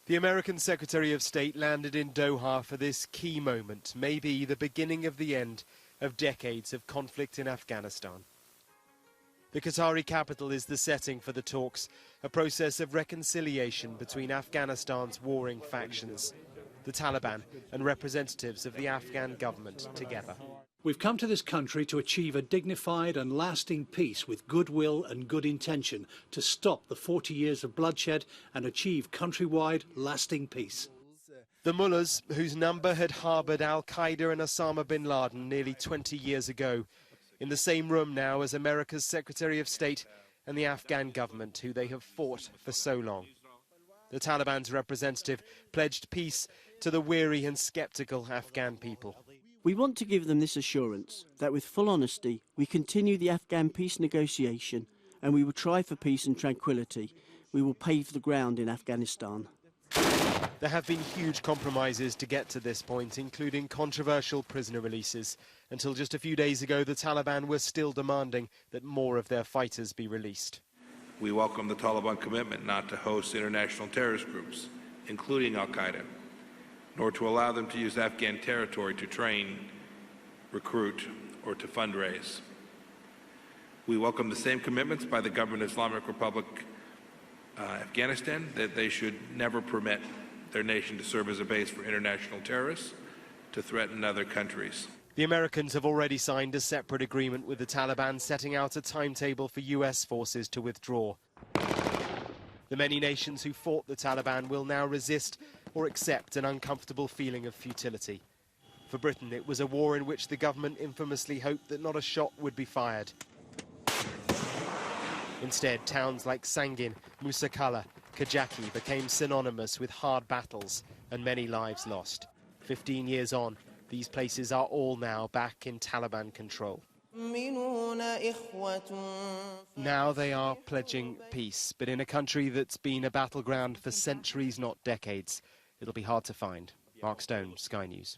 The American Secretary of State landed in Doha for this key moment, maybe the beginning of the end of decades of conflict in Afghanistan. The Qatari capital is the setting for the talks, a process of reconciliation between Afghanistan's warring factions, the Taliban and representatives of the Afghan government together. We've come to this country to achieve a dignified and lasting peace with goodwill and good intention to stop the 40 years of bloodshed and achieve countrywide lasting peace. The mullahs, whose number had harboured al-Qaeda and Osama bin Laden nearly 20 years ago, in the same room now as America's Secretary of State and the Afghan government, who they have fought for so long. The Taliban's representative pledged peace to the weary and sceptical Afghan people. We want to give them this assurance that with full honesty we continue the Afghan peace negotiation and we will try for peace and tranquility. We will pave the ground in Afghanistan. There have been huge compromises to get to this point, including controversial prisoner releases. Until just a few days ago, the Taliban were still demanding that more of their fighters be released. We welcome the Taliban commitment not to host international terrorist groups, including al-Qaeda, nor to allow them to use Afghan territory to train, recruit, or to fundraise. We welcome the same commitments by the government of Islamic Republic Afghanistan that they should never permit their nation to serve as a base for international terrorists to threaten other countries. The Americans have already signed a separate agreement with the Taliban setting out a timetable for US forces to withdraw. The many nations who fought the Taliban will now resist or accept an uncomfortable feeling of futility. For Britain, it was a war in which the government infamously hoped that not a shot would be fired. Instead, towns like Sangin, Musa Qala, Kajaki became synonymous with hard battles and many lives lost. 15 years on, these places are all now back in Taliban control. Now they are pledging peace, but in a country that's been a battleground for centuries, not decades. It'll be hard to find. Mark Stone, Sky News.